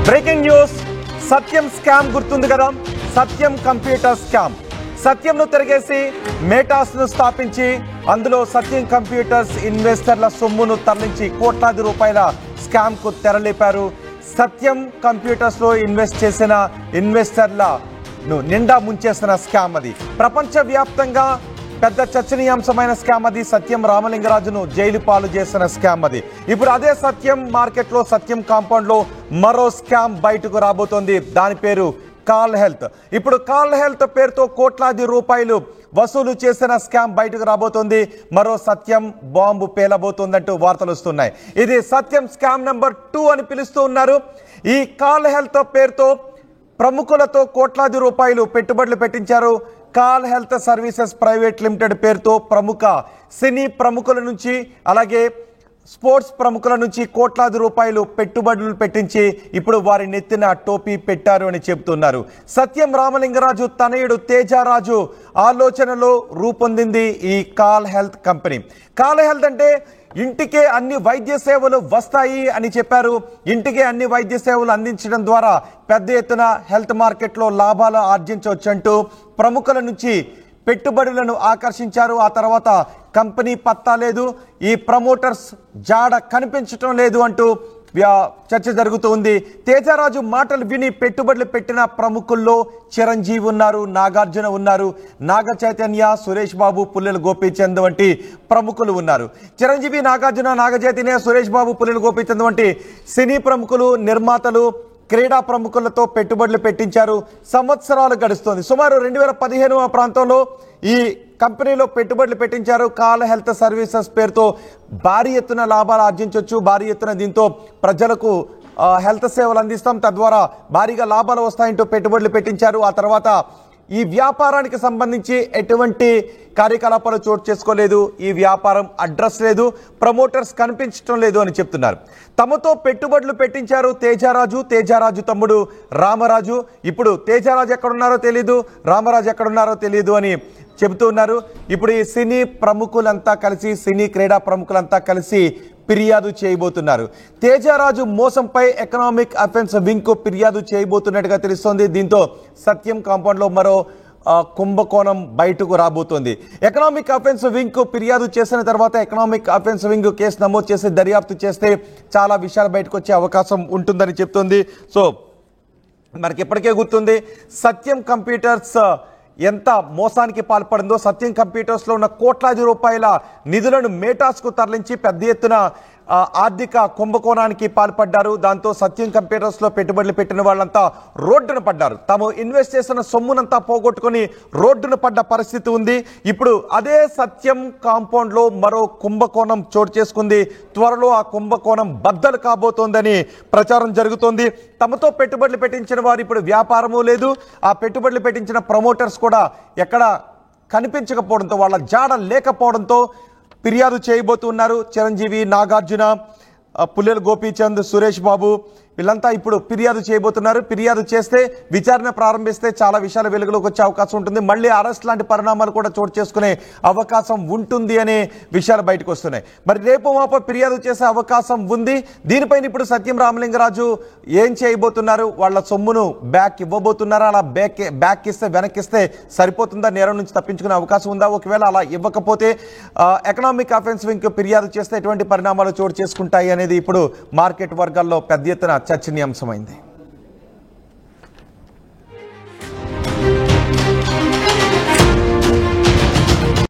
Breaking news సత్యం scam గుర్తుంది కదా. సత్యం computer scam. సత్యంను తిరిగేసి మేటాస్ను స్థాపించి అందులో సత్యం కంప్యూటర్స్ ఇన్వెస్టర్ల సొమ్మును తరలించి కోట్లాది రూపాయల స్కామ్కు తెరలేపారు. సత్యం కంప్యూటర్స్లో ఇన్వెస్ట్ చేసిన ఇన్వెస్టర్లను నిండా ముంచేసిన స్కామ్ అది. ప్రపంచవ్యాప్తంగా పెద్ద చర్చనీయాంశమైన స్కామ్ అది. సత్యం రామలింగరాజును జైలు పాలు చేసిన స్కామ్ అది. ఇప్పుడు అదే సత్యం మార్కెట్లో సత్యం కాంపౌండ్లో మరో స్కామ్ బయటకు రాబోతోంది. దాని పేరు కాల్ హెల్త్. ఇప్పుడు కాల్ హెల్త్ పేరుతో కోట్లాది రూపాయలు వసూలు చేసిన స్కామ్ బయటకు రాబోతోంది. మరో సత్యం బాంబు పేలబోతోందంటూ వార్తలు వస్తున్నాయి. ఇది సత్యం స్కామ్ నెంబర్ 2 అని పిలుస్తూ ఉన్నారు. ఈ కాల్ హెల్త్ పేరుతో ప్రముఖులతో కోట్లాది రూపాయలు పెట్టుబడులు పెట్టించారు. Call health services private limited పేరుతో ప్రముఖ సినీ ప్రముఖుల నుంచి అలాగే స్పోర్ట్స్ ప్రముఖుల నుంచి కోట్లాది రూపాయలు పెట్టుబడులు పెట్టించి ఇప్పుడు వారి నెత్తిన టోపీ పెట్టారు అని చెబుతున్నారు. సత్యం రామలింగరాజు తనయుడు తేజరాజు ఆలోచనలో రూపొందింది ఈ call health company. Call health అంటే ఇంటికే అన్ని వైద్య సేవలు వస్తాయి అని చెప్పారు. ఇంటికే అన్ని వైద్య సేవలు అందించడం ద్వారా పెద్ద ఎత్తున హెల్త్ మార్కెట్లో లాభాలు ఆర్జించవచ్చంటూ ప్రముఖుల నుంచి పెట్టుబడులను ఆకర్షించారు. ఆ తర్వాత కంపెనీ పత్తా లేదు, ఈ ప్రమోటర్స్ జాడ కనిపించటం లేదు అంటూ చర్చ జరుగుతుంది. తేజరాజు మాటలు విని పెట్టుబడులు పెట్టిన ప్రముఖుల్లో చిరంజీవి ఉన్నారు, నాగార్జున ఉన్నారు, నాగ చైతన్య, సురేష్ బాబు, పుల్లెల గోపీచంద్ వంటి ప్రముఖులు ఉన్నారు. చిరంజీవి, నాగార్జున, నాగ చైతన్య, సురేష్ బాబు, పుల్లెల గోపీచంద్ వంటి సినీ ప్రముఖులు, నిర్మాతలు, క్రీడా ప్రముఖులతో పెట్టుబడులు పెట్టించారు. సంవత్సరాలు గడుస్తోంది. సుమారు 2015 ఆ ప్రాంతంలో ఈ కంపెనీలో పెట్టుబడులు పెట్టించారు. కాల్ హెల్త్ సర్వీసెస్ పేరుతో భారీ ఎత్తున లాభాలు ఆర్జించవచ్చు. భారీ ఎత్తున దీంతో ప్రజలకు హెల్త్ సేవలు అందిస్తాం, తద్వారా భారీగా లాభాలు వస్తాయంటూ పెట్టుబడులు పెట్టించారు. ఆ తర్వాత ఈ వ్యాపారానికి సంబంధించి ఎటువంటి కార్యకలాపాలు చోటు చేసుకోలేదు. ఈ వ్యాపారం అడ్రస్ లేదు, ప్రమోటర్స్ కనిపించడం లేదు అని చెప్తున్నారు. తమతో పెట్టుబడులు పెట్టించారు తేజరాజు తమ్ముడు రామరాజు. ఇప్పుడు తేజరాజు ఎక్కడున్నారో తెలీదు, రామరాజు ఎక్కడున్నారో తెలియదు అని చెబుతూ ఉన్నారు. ఇప్పుడు ఈ సినీ ప్రముఖులంతా కలిసి, సినీ క్రీడా ప్రముఖులంతా కలిసి ఫిర్యాదు చేయబోతున్నారు. తేజరాజు మోసంపై ఎకనామిక్ అఫెన్స్ వింగ్ కు ఫిర్యాదు చేయబోతున్నట్టుగా తెలుస్తోంది. దీంతో సత్యం కాంపౌండ్లో మరో కుంభకోణం బయటకు రాబోతోంది. ఎకనామిక్ అఫెన్స్ వింగ్ కు ఫిర్యాదు చేసిన తర్వాత ఎకనామిక్ అఫెన్స్ వింగ్ కేసు నమోదు చేసి దర్యాప్తు చేస్తే చాలా విషయాలు బయటకు వచ్చే అవకాశం ఉంటుందని చెప్తోంది. సో మనకి ఇప్పటికే గుర్తుంది సత్యం కంప్యూటర్స్ ఎంత మోసానికి పాల్పడిందో. సత్యం కంప్యూటర్స్లో ఉన్న కోట్లాది రూపాయల నిధులను మేటాస్కు తరలించి పెద్ద ఎత్తున ఆర్థిక కుంభకోణానికి పాల్పడ్డారు. దాంతో సత్యం కంప్యూటర్స్లో పెట్టుబడులు పెట్టిన వాళ్ళంతా రోడ్డున పడ్డారు. తాము ఇన్వెస్ట్ చేసిన సొమ్మునంతా పోగొట్టుకొని రోడ్డున పడ్డ పరిస్థితి ఉంది. ఇప్పుడు అదే సత్యం కాంపౌండ్లో మరో కుంభకోణం చోటు చేసుకుంది. త్వరలో ఆ కుంభకోణం బద్దలు కాబోతోందని ప్రచారం జరుగుతోంది. తమతో పెట్టుబడులు పెట్టించిన వారు ఇప్పుడు వ్యాపారము లేదు, ఆ పెట్టుబడులు పెట్టించిన ప్రమోటర్స్ కూడా ఎక్కడ కనిపించకపోవడంతో, వాళ్ళ జాడ లేకపోవడంతో ఫిర్యాదు చేయబోతున్నారు. చిరంజీవి, నాగార్జున, పుల్లెల గోపీచంద్, సురేష్ బాబు వీళ్ళంతా ఇప్పుడు ఫిర్యాదు చేయబోతున్నారు. ఫిర్యాదు చేస్తే విచారణ ప్రారంభిస్తే చాలా విషయాలు వెలుగులోకి వచ్చే అవకాశం ఉంటుంది. మళ్ళీ అరెస్ట్ లాంటి పరిణామాలు కూడా చోటు చేసుకునే అవకాశం ఉంటుంది అనే విషయాలు బయటకు వస్తున్నాయి. మరి రేపు మాపో ఫిర్యాదు చేసే అవకాశం ఉంది. దీనిపైన ఇప్పుడు సత్యం రామలింగరాజు ఏం చేయబోతున్నారు? వాళ్ళ సొమ్మును బ్యాక్ ఇవ్వబోతున్నారా? అలా బ్యాక్ ఇస్తే, వెనక్కిస్తే సరిపోతుందా? నేరం నుంచి తప్పించుకునే అవకాశం ఉందా? ఒకవేళ అలా ఇవ్వకపోతే ఎకనామిక్ అఫెన్స్ వింగ్ ఫిర్యాదు చేస్తే ఎటువంటి పరిణామాలు చోటు చేసుకుంటాయి అనేది ఇప్పుడు మార్కెట్ వర్గాల్లో పెద్ద ఎత్తున చర్చనీయాంశమైంది.